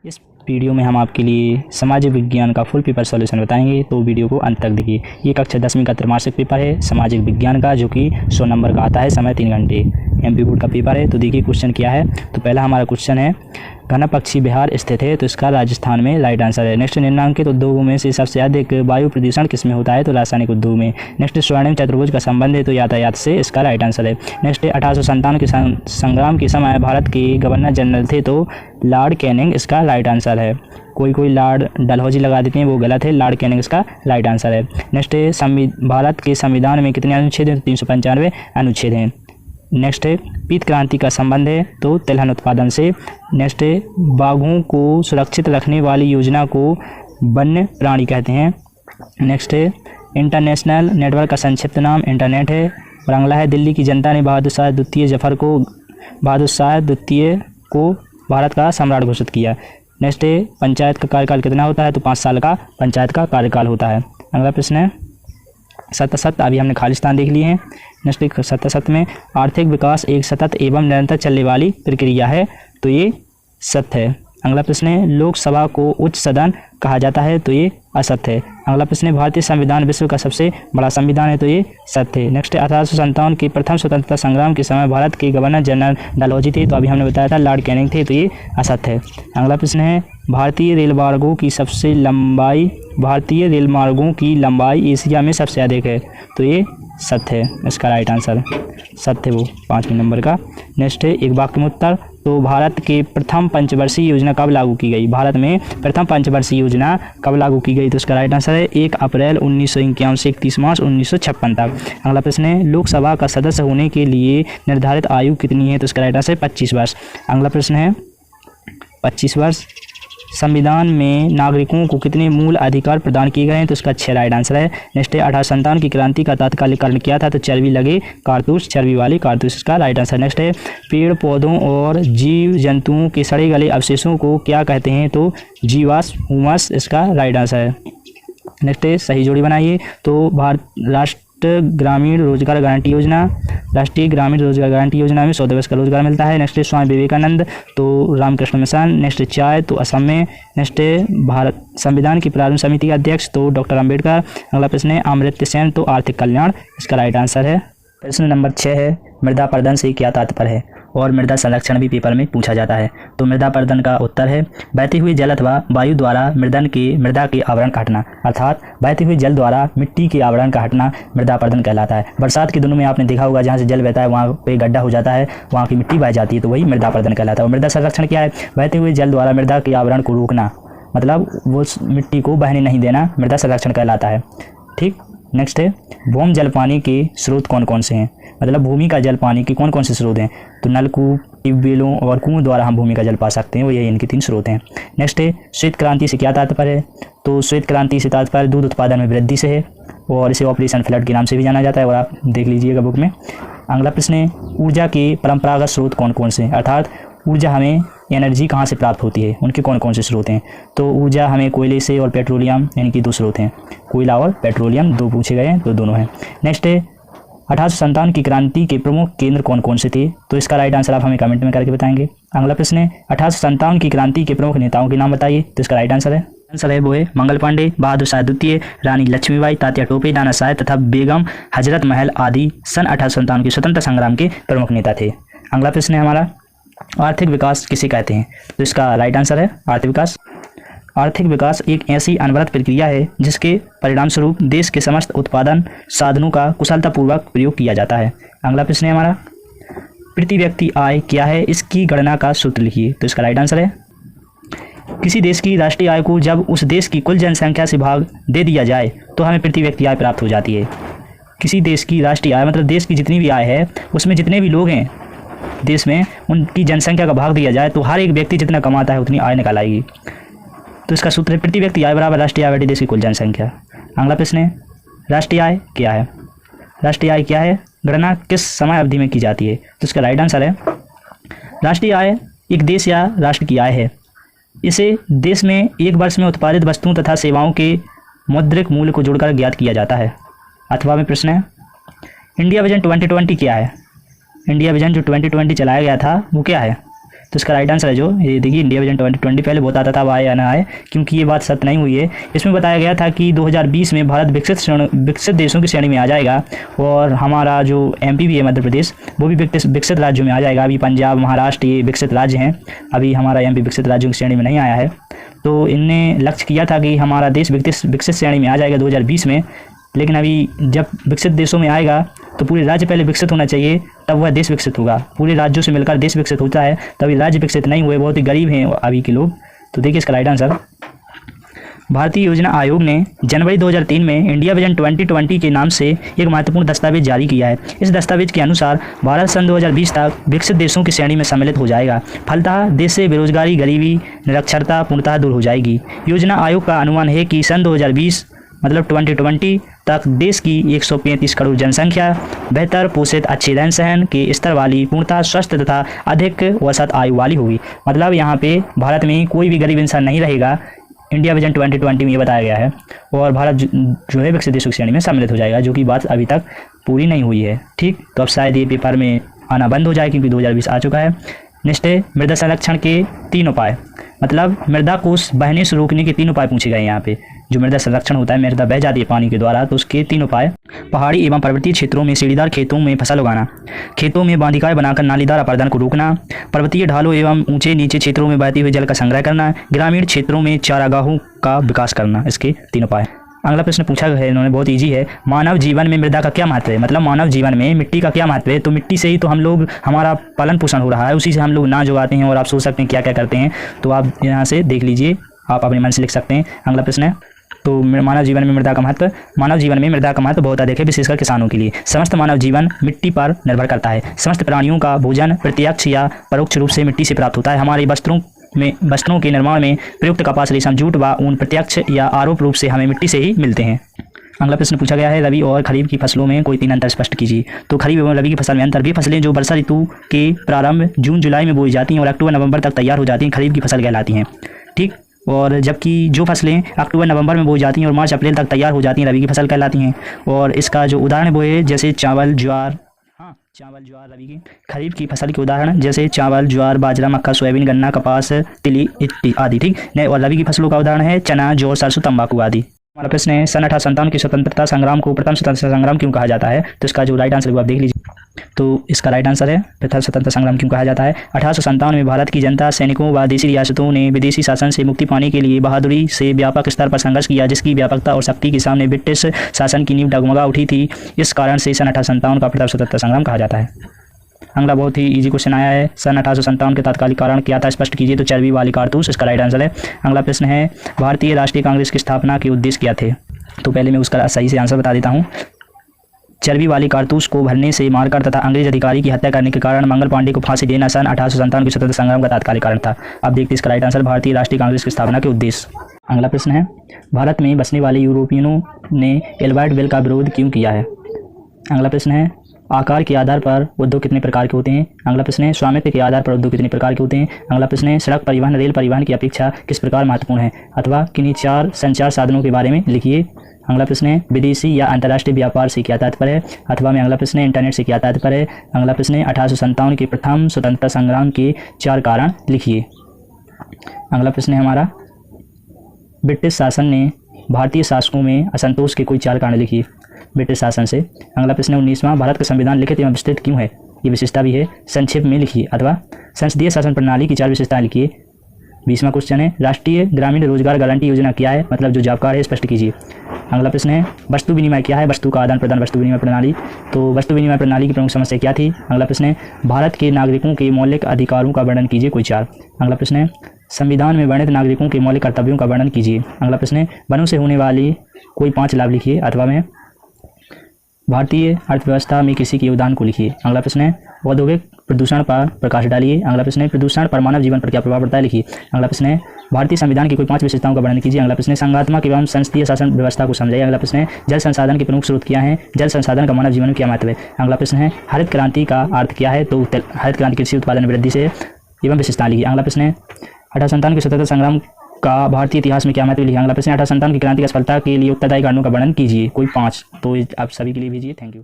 इस वीडियो में हम आपके लिए सामाजिक विज्ञान का फुल पेपर सॉल्यूशन बताएंगे, तो वीडियो को अंत तक देखिए। ये कक्षा 10वीं का त्रैमासिक पेपर है सामाजिक विज्ञान का, जो कि 100 नंबर का आता है। समय 3 घंटे। एमपी बोर्ड का पेपर है। तो देखिए क्वेश्चन क्या है। तो पहला हमारा क्वेश्चन है, घना पक्षी बिहार स्थित है, तो इसका राजस्थान में राइट आंसर है। नेक्स्ट, निम्नलिखित उद्योगों में से सबसे अधिक वायु प्रदूषण किसमें होता है, तो रासायनिक उद्योग में। नेक्स्ट, स्वर्णिम चतुर्भुज का संबंध है, तो यातायात से, इसका राइट आंसर है। नेक्स्ट, 1857 के संग्राम के समय भारत के गवर्नर जनरल थे, तो लॉर्ड कैनिंग, इसका राइट आंसर है। कोई लॉर्ड डलहौजी लगा देते हैं, वो गलत है। लॉर्ड कैनिंग इसका राइट आंसर है। नेक्स्ट, भारत के संविधान में कितने अनुच्छेद हैं, 395 अनुच्छेद हैं। नेक्स्ट है, पीत क्रांति का संबंध है, तो तिलहन उत्पादन से। नेक्स्ट है, बाघों को सुरक्षित रखने वाली योजना को वन्य प्राणी कहते हैं। नेक्स्ट है, इंटरनेशनल नेटवर्क का संक्षिप्त नाम इंटरनेट है। और अगला है, दिल्ली की जनता ने बहादुर शाह द्वितीय को भारत का सम्राट घोषित किया। नेक्स्ट है, पंचायत का कार्यकाल कितना होता है, तो 5 साल का पंचायत का कार्यकाल होता है। अगला प्रश्न है, सतत, अभी हमने खालिस्तान देख लिए हैं। नेक्स्ट, सतत में आर्थिक विकास एक सतत एवं निरंतर चलने वाली प्रक्रिया है, तो ये सत्य है। अगला प्रश्न है, लोकसभा को उच्च सदन कहा जाता है, तो ये असत्य है। अगला प्रश्न है, भारतीय संविधान विश्व का सबसे बड़ा संविधान है, तो ये सत्य है। नेक्स्ट, 1857 के प्रथम स्वतंत्रता संग्राम के समय भारत के गवर्नर जनरल डलहौजी थे, तो अभी हमने बताया था लॉर्ड कैनिंग थे, तो ये असत्य है। अगला प्रश्न है, भारतीय रेलमार्गों की लंबाई एशिया में सबसे अधिक है, तो ये सत्य है, इसका राइट आंसर सत्य है, वो 5वें नंबर का। नेक्स्ट है, एक वाक्य में उत्तर, तो भारत के प्रथम पंचवर्षीय योजना कब लागू की गई, भारत में प्रथम पंचवर्षीय योजना कब लागू की गई, तो इसका राइट आंसर है 1 अप्रैल 1951 से 31 मार्च 1956 तक। अगला प्रश्न है, लोकसभा का सदस्य होने के लिए निर्धारित आयु कितनी है, तो इसका राइट आंसर है 25 वर्ष। अगला प्रश्न है, 25 वर्ष। संविधान में नागरिकों को कितने मूल अधिकार प्रदान किए गए हैं, तो इसका 6 राइट आंसर है। नेक्स्ट है, 1857 की क्रांति का तात्कालिकरण किया था, तो चर्बी लगे कारतूस, चर्बी वाली कारतूस, इसका राइट आंसर। नेक्स्ट है, पेड़ पौधों और जीव जंतुओं के सड़े गले अवशेषों को क्या कहते हैं, तो जीवाश्म, ह्यूमस, इसका राइट आंसर है। नेक्स्ट है, सही जोड़ी बनाइए, तो राष्ट्रीय ग्रामीण रोजगार गारंटी योजना में 100 दिवस का रोजगार मिलता है। नेक्स्ट है, स्वामी विवेकानंद, तो रामकृष्ण मिशन। नेक्स्ट, चाय, तो असम में। नेक्स्ट है, भारत संविधान की प्रारूप समिति के अध्यक्ष, तो डॉक्टर अंबेडकर। अगला प्रश्न है, अमर्त्य सेन, तो आर्थिक कल्याण, इसका राइट आंसर है। प्रश्न नंबर 6 है, मृदा पर्दन से क्या तात्पर्य है, और मृदा संरक्षण भी पेपर में पूछा जाता है। तो मृदा पर्दन का उत्तर है, बहते हुए जल अथवा वायु द्वारा मृदा के आवरण का हटना, अर्थात बहते हुए जल द्वारा मिट्टी के आवरण का हटना मृदा पर्दन कहलाता है। बरसात के दिनों में आपने देखा होगा, जहाँ से जल बहता है वहाँ पे गड्ढा हो जाता है, वहाँ की मिट्टी बह जाती है, तो वही मृदा पर्दन कहलाता है। और मृदा संरक्षण क्या है, बहते हुए जल द्वारा मृदा के आवरण को रोकना, मतलब वो मिट्टी को बहने नहीं देना, मृदा संरक्षण कहलाता है। ठीक। नेक्स्ट है, भूमि जल पानी के स्रोत कौन कौन से हैं, मतलब भूमि का जल पानी के कौन कौन से स्रोत हैं, तो नलकूप, ट्यूबवेलों और कुओं द्वारा हम भूमि का जल पा सकते हैं, वो यही इनके 3 स्रोत हैं। नेक्स्ट है, श्वेत क्रांति से क्या तात्पर्य है, तो श्वेत क्रांति से तात्पर्य दूध उत्पादन में वृद्धि से है, और इसे ऑपरेशन फ्लड के नाम से भी जाना जाता है, और आप देख लीजिएगा बुक में। अगला प्रश्न है, ऊर्जा के परंपरागत स्रोत कौन कौन से हैं, अर्थात ऊर्जा हमें एनर्जी कहाँ से प्राप्त होती है, उनके कौन कौन से स्रोत हैं, तो ऊर्जा हमें कोयले से और पेट्रोलियम, यानी कि 2 स्रोत हैं, कोयला और पेट्रोलियम 2 पूछे गए हैं, तो दोनों हैं। नेक्स्ट है, 1857 की क्रांति के प्रमुख केंद्र कौन कौन से थे, तो इसका राइट आंसर आप हमें कमेंट में करके बताएंगे। अगला प्रश्न है, 1857 की क्रांति के प्रमुख नेताओं के नाम बताइए, तो इसका राइट आंसर है वो है मंगल पांडे, बहादुर शाह द्वितीय, रानी लक्ष्मीबाई, तात्या टोपे, नाना साहेब तथा बेगम हजरत महल आदि सन 1857 के स्वतंत्रता संग्राम के प्रमुख नेता थे। अगला प्रश्न है हमारा, आर्थिक विकास किसे कहते हैं, तो इसका राइट आंसर है आर्थिक विकास एक ऐसी अनवरत प्रक्रिया है जिसके परिणाम स्वरूप देश के समस्त उत्पादन साधनों का कुशलतापूर्वक प्रयोग किया जाता है। अगला प्रश्न है हमारा, प्रति व्यक्ति आय क्या है, इसकी गणना का सूत्र लिखिए, तो इसका राइट आंसर है, किसी देश की राष्ट्रीय आय को जब उस देश की कुल जनसंख्या से भाग दे दिया जाए तो हमें प्रति व्यक्ति आय प्राप्त हो जाती है। किसी देश की राष्ट्रीय आय मतलब देश की जितनी भी आय है, उसमें जितने भी लोग हैं देश में, उनकी जनसंख्या का भाग दिया जाए तो हर एक व्यक्ति जितना कमाता है उतनी आय निकाल आएगी। तो इसका सूत्र है, प्रति व्यक्ति आय बराबर राष्ट्रीय आय बटे देश की कुल जनसंख्या। अगला प्रश्न है, राष्ट्रीय आय क्या है, गणना किस समय अवधि में की जाती है, तो इसका राइट आंसर है, राष्ट्रीय आय एक देश या राष्ट्र की आय है। इसे देश में एक वर्ष में उत्पादित वस्तुओं तथा सेवाओं के मौद्रिक मूल्य को जोड़कर ज्ञात किया जाता है। अथवा में प्रश्न है, इंडिया विजन 2020 क्या है, इंडिया विजन जो 2020 चलाया गया था वो क्या है, तो इसका राइट आंसर है जो ये देखिए इंडिया विजन 2020 पहले बहुत आता था, अब आए या ना आए, क्योंकि ये बात सत्य नहीं हुई है। इसमें बताया गया था कि 2020 में भारत विकसित देशों की श्रेणी में आ जाएगा और हमारा जो MP भी है मध्य प्रदेश, वो भी विकसित राज्यों में आ जाएगा। अभी पंजाब, महाराष्ट्र ये विकसित राज्य हैं, अभी हमारा MP विकसित राज्यों की श्रेणी में नहीं आया है। तो इनने लक्ष्य किया था कि हमारा देश विकसित श्रेणी में आ जाएगा 2020 में, लेकिन अभी जब विकसित देशों में आएगा तो पूरे राज्य पहले विकसित होना चाहिए, तब वह देश विकसित होगा। पूरे राज्यों से मिलकर देश विकसित होता है, तभी राज्य विकसित नहीं हुए, बहुत ही गरीब हैं अभी के लोग। तो देखिए इसका राइट आंसर, भारतीय योजना आयोग ने जनवरी 2003 में इंडिया विजन 2020 के नाम से एक महत्वपूर्ण दस्तावेज जारी किया है। इस दस्तावेज के अनुसार भारत सन 2020 तक विकसित देशों की श्रेणी में सम्मिलित हो जाएगा। फलतः देश से बेरोजगारी, गरीबी, निरक्षरता पूर्णतः दूर हो जाएगी। योजना आयोग का अनुमान है कि सन 2020 मतलब 2020 तक देश की 135 करोड़ जनसंख्या बेहतर पोषित, अच्छे रहन सहन के स्तर वाली, पूर्णतः स्वस्थ तथा अधिक औसत आयु वाली होगी। मतलब यहाँ पे भारत में कोई भी गरीब इंसान नहीं रहेगा, इंडिया विजन 2020 में ये बताया गया है। और भारत जो है विकसित देशों की श्रेणी में सम्मिलित हो जाएगा, जो कि बात अभी तक पूरी नहीं हुई है। ठीक, तो अब शायद ये पेपर में आना बंद हो जाए क्योंकि 2020 आ चुका है। नेक्स्ट है मृदा संरक्षण के 3 उपाय, मतलब मृदा को बहने से रोकने के 3 उपाय पूछे गए यहाँ पे। जो मृदा संरक्षण होता है, मृदा बह जाती है पानी के द्वारा, तो उसके 3 उपाय। पहाड़ी एवं पर्वतीय क्षेत्रों में सीढ़ीदार खेतों में फसल उगाना, खेतों में बांधिकाएं बनाकर नालीदार अपरदन को रोकना, पर्वतीय ढालों एवं ऊंचे नीचे क्षेत्रों में बहते हुए जल का संग्रह करना, ग्रामीण क्षेत्रों में चारागाहों का विकास करना। इसके 3 उपाय। अगला प्रश्न पूछा गया है इन्होंने, बहुत इजी है। मानव जीवन में मृदा का क्या महत्व है, मतलब मानव जीवन में मिट्टी का क्या महत्व है। तो मिट्टी से ही तो हम लोग, हमारा पालन पोषण हो रहा है, उसी से हम लोग अनाज उगाते हैं। और आप सोच सकते हैं क्या क्या करते हैं, तो आप यहाँ से देख लीजिए, आप अपने मन से लिख सकते हैं। अगला प्रश्न है, तो मानव जीवन में मृदा का महत्व। मानव जीवन में मृदा का महत्व बहुत अधिक है, विशेषकर किसानों के लिए। समस्त मानव जीवन मिट्टी पर निर्भर करता है। समस्त प्राणियों का भोजन प्रत्यक्ष या परोक्ष रूप से मिट्टी से प्राप्त होता है। हमारे वस्त्रों के निर्माण में प्रयुक्त कपास, रेशम, जूट व ऊन प्रत्यक्ष या आरोप रूप से हमें मिट्टी से ही मिलते हैं। अगला प्रश्न पूछा गया है, रबी और खरीफ की फसलों में कोई 3 अंतर स्पष्ट कीजिए। तो खरीफ एवं रबी की फसल में अंतर। वे फसलें जो वर्षा ऋतु के प्रारंभ जून जुलाई में बोई जाती हैं और अक्टूबर नवंबर तक तैयार हो जाती हैं, खरीफ की फसल कहलाती हैं। ठीक, और जबकि जो फसलें अक्टूबर नवंबर में बोई जाती हैं और मार्च अप्रैल तक तैयार हो जाती हैं, रबी की फसल कहलाती हैं। और इसका जो उदाहरण वो है, जैसे चावल, ज्वार, चावल, ज्वार रबी की। खरीफ की फसल के उदाहरण जैसे चावल, ज्वार, बाजरा, मक्का, सोयाबीन, गन्ना, कपास, तिली आदि। ठीक, और रबी की फसलों का उदाहरण है चना, जौ, सरसों, तंबाकू आदि। हमारा प्रश्न है, सन 1857 की स्वतंत्रता संग्राम को प्रथम स्वतंत्रता संग्राम क्यों कहा जाता है। तो इसका जो राइट आंसर है वो आप देख लीजिए। तो इसका राइट आंसर है, प्रथम स्वतंत्रता संग्राम क्यों कहा जाता है। 1857 में भारत की जनता, सैनिकों व देशी रियासतों ने विदेशी शासन से मुक्ति पाने के लिए बहादुरी से व्यापक स्तर पर संघर्ष किया, जिसकी व्यापकता और शक्ति के सामने ब्रिटिश शासन की नींव डगमगा उठी थी। इस कारण से सन 1857 का प्रथम स्वतंत्रता संग्राम कहा जाता है। अगला बहुत ही इजी क्वेश्चन आया है, सन 1857 के तात्कालिक कारण क्या था, स्पष्ट कीजिए। तो चर्बी वाली कारतूस इसका राइट आंसर है। अगला प्रश्न है, भारतीय राष्ट्रीय कांग्रेस की स्थापना के उद्देश्य क्या थे। तो पहले मैं उसका सही से आंसर बता देता हूँ। चर्बी वाली कारतूस को भरने से मारकर तथा अंग्रेज अधिकारी की हत्या करने के कारण मंगल पांडे को फांसी देना सन 1857 के स्वतंत्रता संग्राम का तात्कालिक कारण था। अब देखते हैं इसका राइट आंसर, भारतीय राष्ट्रीय कांग्रेस की स्थापना के उद्देश्य। अगला प्रश्न है, भारत में बसने वाले यूरोपियनों ने एल्बर्ट बेल का विरोध क्यों किया है। अगला प्रश्न है, आकार के आधार पर उद्योग कितने प्रकार के होते हैं। अगला प्रश्न है, स्वामित्व के आधार पर उद्योग कितने प्रकार के होते हैं। अगला प्रश्न है, सड़क परिवहन रेल परिवहन की अपेक्षा किस प्रकार महत्वपूर्ण है, अथवा किन्हीं 4 संचार साधनों के बारे में लिखिए। अगला प्रश्न है, विदेशी या अंतर्राष्ट्रीय व्यापार से क्या तात्पर्य है, अथवा में अगला प्रश्न है, इंटरनेट से क्या तात्पर्य है। अगला प्रश्न है, 1857 के प्रथम स्वतंत्रता संग्राम के 4 कारण लिखिए। अगला प्रश्न है हमारा, ब्रिटिश शासन ने भारतीय शासकों में असंतोष के कोई 4 कारण लिखिए ब्रिटिश शासन से। अगला प्रश्न है, 19वां भारत का संविधान लिखित एवं विस्तृत क्यों है, ये विशेषता भी है, संक्षेप में लिखिए, अथवा संसदीय शासन प्रणाली की 4 विशेषताएं लिखिए। 20वां क्वेश्चन है, राष्ट्रीय ग्रामीण रोजगार गारंटी योजना क्या है, मतलब जो जॉब कार्ड है स्पष्ट कीजिए। अगला प्रश्न है, वस्तु विनिमय क्या है, वस्तु का आदान प्रदान वस्तु विनिमय प्रणाली। तो वस्तु विनिमय प्रणाली की प्रमुख समस्या क्या थी। अगला प्रश्न है, भारत के नागरिकों के मौलिक अधिकारों का वर्णन कीजिए, कोई 4। अगला प्रश्न है, संविधान में वर्णित नागरिकों के मौलिक कर्तव्यों का वर्णन कीजिए। अगला प्रश्न है, वनों से होने वाली कोई 5 लाभ लिखिए, अथवा में भारतीय अर्थव्यवस्था में कृषि के योगदान को लिखिए। अगला प्रश्न है, औद्योगिक प्रदूषण पर प्रकाश डालिए। अगला प्रश्न है, प्रदूषण पर मानव जीवन पर क्या प्रभाव पड़ता है, लिखिए। अगला प्रश्न है, भारतीय संविधान की कोई 5 विशेषताओं का वर्णन कीजिए। अगला प्रश्न है, संघात्मक एवं संसदीय शासन व्यवस्था को समझाइए। अगला प्रश्न है, जल संसाधन के प्रमुख स्रोत क्या हैं, जल संसाधन का मानव जीवन में क्या महत्व है। अगला प्रश्न है, हरित क्रांति का अर्थ क्या है। तो हरित क्रांति कृषि उत्पादन में वृद्धि से एवं विशेषता लिखिए। अगला प्रश्न है, 1857 के स्वतंत्रता संग्राम का भारतीय इतिहास में क्या महत्व लिखिए। अगला प्रश्न है, 1857 की क्रांति की सफलता के लिए उत्तरदायी कारणों का वर्णन कीजिए, कोई 5। तो आप सभी के लिए भेजिए। Thank you.